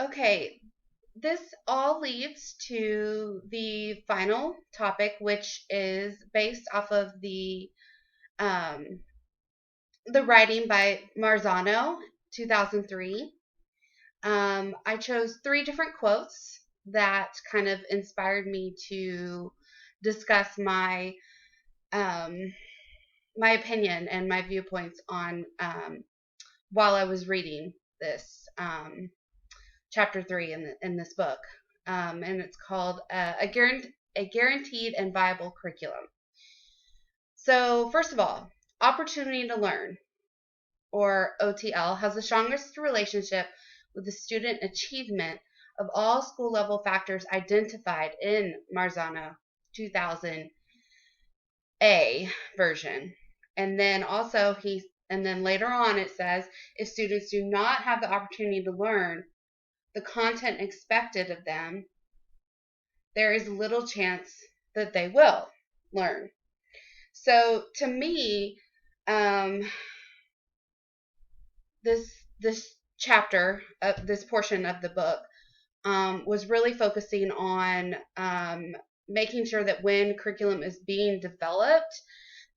Okay, this all leads to the final topic, which is based off of um, the writing by Marzano, 2003. I chose three different quotes that kind of inspired me to discuss um, my opinion and my viewpoints on while I was reading this chapter three in this book, and it's called a guaranteed and viable curriculum. So first of all, opportunity to learn, or OTL, has the strongest relationship with the student achievement of all school level factors identified in Marzano 2000A version. And then also and then later on it says, if students do not have the opportunity to learn the content expected of them, there is little chance that they will learn. So to me, um, this chapter of this portion of the book was really focusing on making sure that when curriculum is being developed,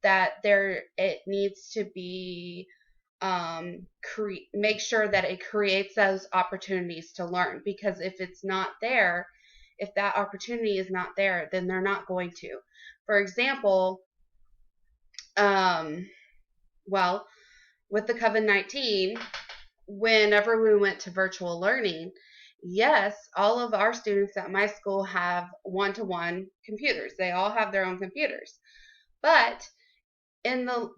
that it needs to be make sure that it creates those opportunities to learn, because if that opportunity is not there, then they're not going to. For example, um, well, with the COVID-19, whenever we went to virtual learning, yes, all of our students at my school have one-to-one computers. They all have their own computers. But in the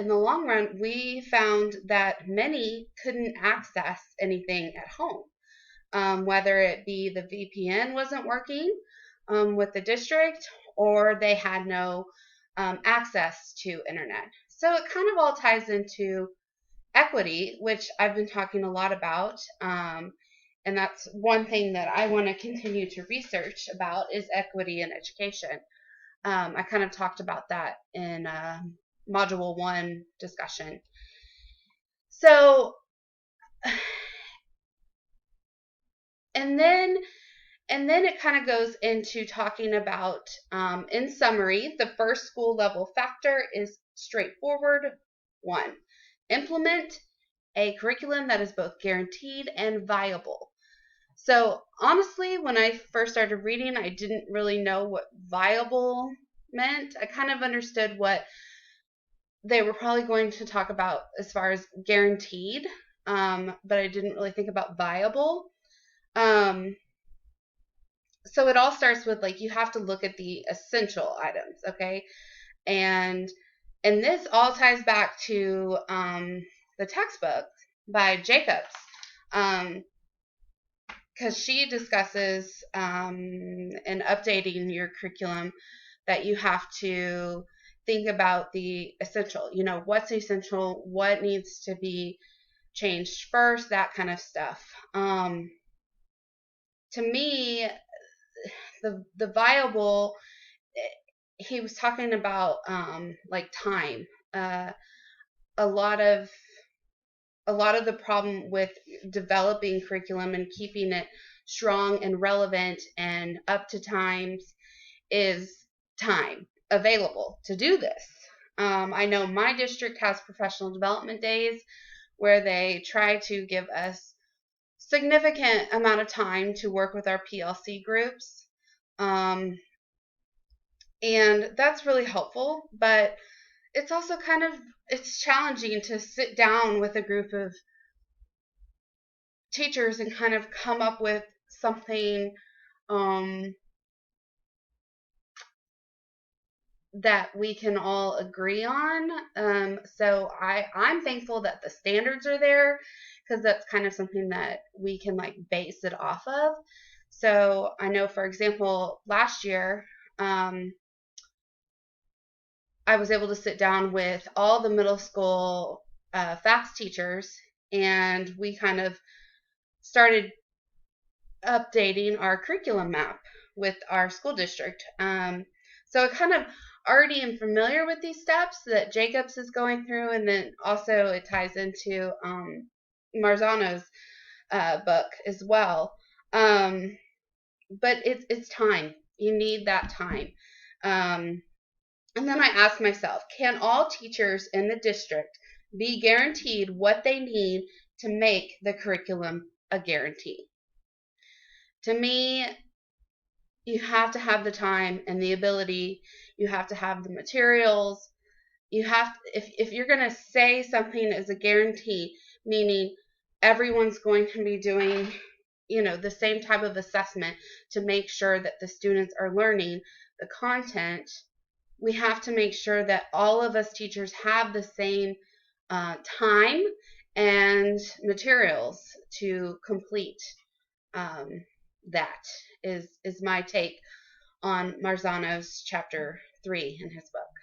long run, we found that many couldn't access anything at home, whether it be the VPN wasn't working with the district, or they had no access to internet. So it kind of all ties into equity, which I've been talking a lot about. And that's one thing that I want to continue to research about, is equity in education. I kind of talked about that in Module 1 discussion. So, and then it kind of goes into talking about, in summary, the first school level factor is straightforward. 1, implement a curriculum that is both guaranteed and viable. So honestly, when I first started reading, I didn't really know what viable meant. I kind of understood what they were probably going to talk about as far as guaranteed, but I didn't really think about viable. So it all starts with, like, you have to look at the essential items, okay? And this all ties back to the textbook by Jacobs, because she discusses in updating your curriculum that you have to think about the essential. You know, what's essential, what needs to be changed first, that kind of stuff. To me, the viable, he was talking about like time. A lot of the problem with developing curriculum and keeping it strong and relevant and up to times is time available to do this. I know my district has professional development days where they try to give us significant amount of time to work with our PLC groups. And that's really helpful, but it's also it's challenging to sit down with a group of teachers and kind of come up with something that we can all agree on. So I'm thankful that the standards are there, because that's kind of something that we can like base it off of. So I know, for example, last year, I was able to sit down with all the middle school FACS teachers, and we kind of started updating our curriculum map with our school district. So I kind of already am familiar with these steps that Jacobs is going through, and then also it ties into Marzano's book as well. But it's time. You need that time. And then I asked myself, can all teachers in the district be guaranteed what they need to make the curriculum a guarantee? To me, you have to have the time and the ability. You have to have the materials. You have, if you're going to say something is a guarantee, meaning everyone's going to be doing, the same type of assessment to make sure that the students are learning the content, we have to make sure that all of us teachers have the same time and materials to complete. That is my take on Marzano's chapter 3 in his book.